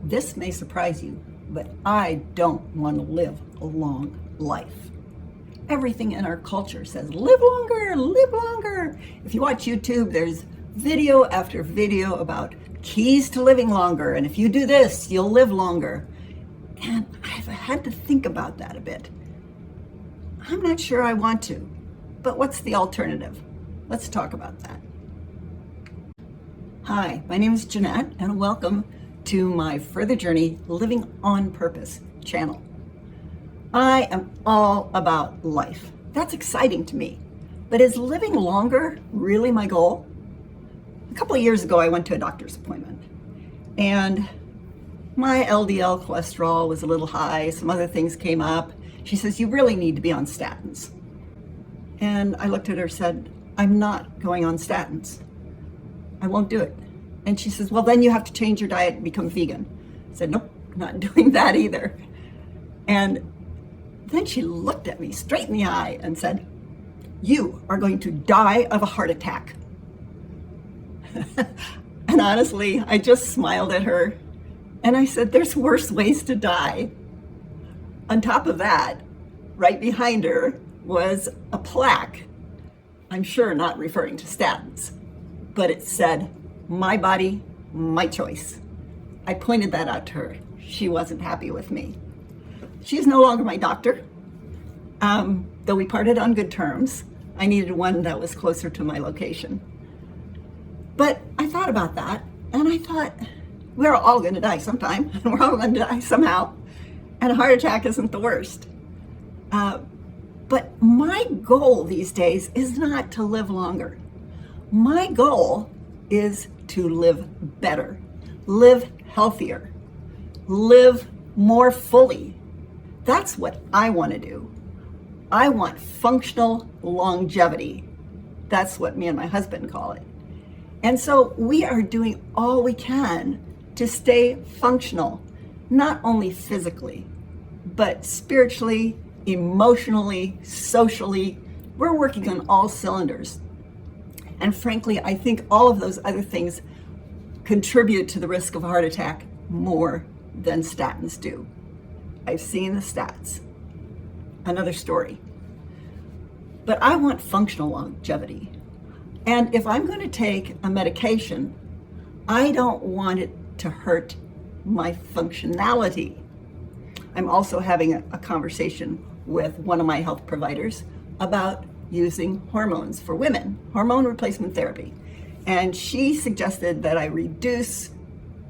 This may surprise you, but I don't want to live a long life. Everything in our culture says, live longer, live longer. If you watch YouTube, there's video after video about keys to living longer. And if you do this, you'll live longer. And I've had to think about that a bit. I'm not sure I want to, but what's the alternative? Let's talk about that. Hi, my name is Jeanette, and welcome to my Further Journey Living on Purpose channel. I am all about life. That's exciting to me. But is living longer really my goal? A couple of years ago, I went to a doctor's appointment, and my LDL cholesterol was a little high. Some other things came up. She says, you really need to be on statins. And I looked at her and said, I'm not going on statins. I won't do it. And she says, well, then you have to change your diet and become vegan. I said, nope, not doing that either. And then she looked at me straight in the eye and said, you are going to die of a heart attack. And honestly, I just smiled at her and I said, there's worse ways to die. On top of that, right behind her was a plaque, I'm sure not referring to statins, but it said, my body, my choice. I pointed that out to her. She wasn't happy with me. She's no longer my doctor, though we parted on good terms. I needed one that was closer to my location. But I thought about that, and I thought, we're all going to die sometime, and we're all going to die somehow, and a heart attack isn't the worst. But my goal these days is not to live longer. My goal is to live better, live healthier, live more fully. That's what I want to do. I want functional longevity. That's what me and my husband call it. And so we are doing all we can to stay functional, not only physically, but spiritually, emotionally, socially. We're working on all cylinders. And frankly, I think all of those other things contribute to the risk of a heart attack more than statins do. I've seen the stats. Another story. But I want functional longevity. And if I'm going to take a medication, I don't want it to hurt my functionality. I'm also having a conversation with one of my health providers about using hormones for women, hormone replacement therapy. And she suggested that I reduce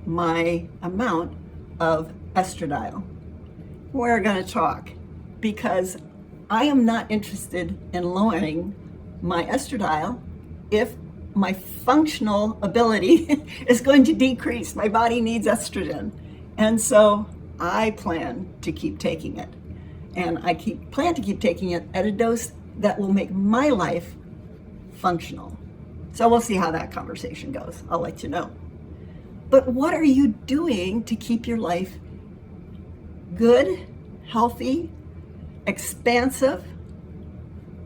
my amount of estradiol. We're going to talk because I am not interested in lowering my estradiol if my functional ability is going to decrease. My body needs estrogen. And so I plan to keep taking it. And I plan to keep taking it at a dose that will make my life functional. So we'll see how that conversation goes. I'll let you know. But what are you doing to keep your life good, healthy, expansive?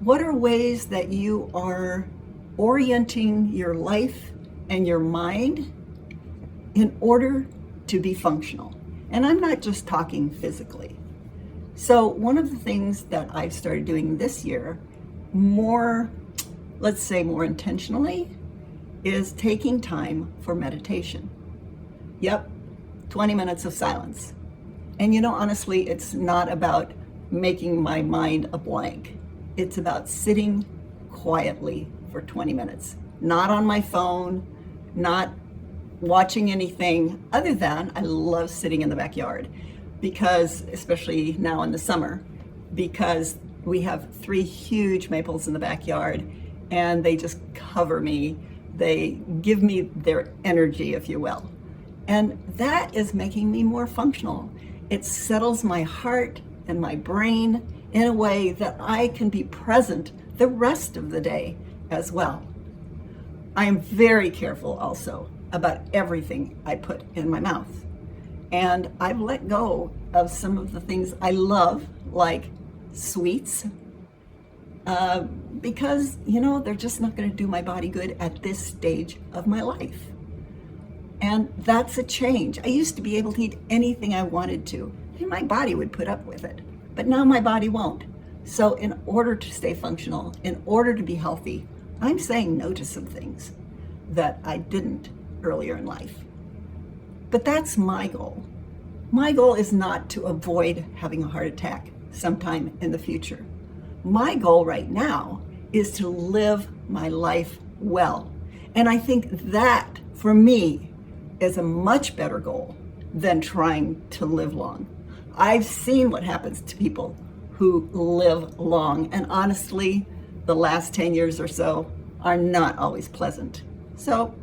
What are ways that you are orienting your life and your mind in order to be functional? And I'm not just talking physically. So one of the things that I've started doing this year, more intentionally, is taking time for meditation. Yep, 20 minutes of silence. And honestly, it's not about making my mind a blank. It's about sitting quietly for 20 minutes, not on my phone, not watching anything other than I love sitting in the backyard because, especially now in the summer, because we have 3 huge maples in the backyard and they just cover me. They give me their energy, if you will. And that is making me more functional. It settles my heart and my brain in a way that I can be present the rest of the day as well. I am very careful also about everything I put in my mouth. And I've let go of some of the things I love, like sweets, because, they're just not going to do my body good at this stage of my life. And that's a change. I used to be able to eat anything I wanted to, and my body would put up with it. But now my body won't. So in order to stay functional, in order to be healthy, I'm saying no to some things that I didn't earlier in life. But that's my goal. My goal is not to avoid having a heart attack sometime in the future. My goal right now is to live my life well. And I think that, for me, is a much better goal than trying to live long. I've seen what happens to people who live long, and honestly, the last 10 years or so are not always pleasant. So,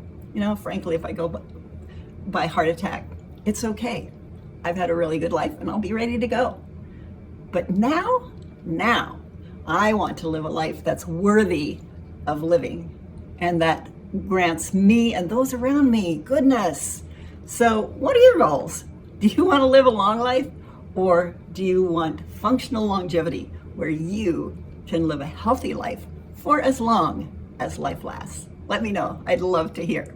frankly, if I go by heart attack, it's okay. I've had a really good life and I'll be ready to go. But now, I want to live a life that's worthy of living and that grants me and those around me goodness. So what are your goals? Do you want to live a long life, or do you want functional longevity where you can live a healthy life for as long as life lasts? Let me know. I'd love to hear.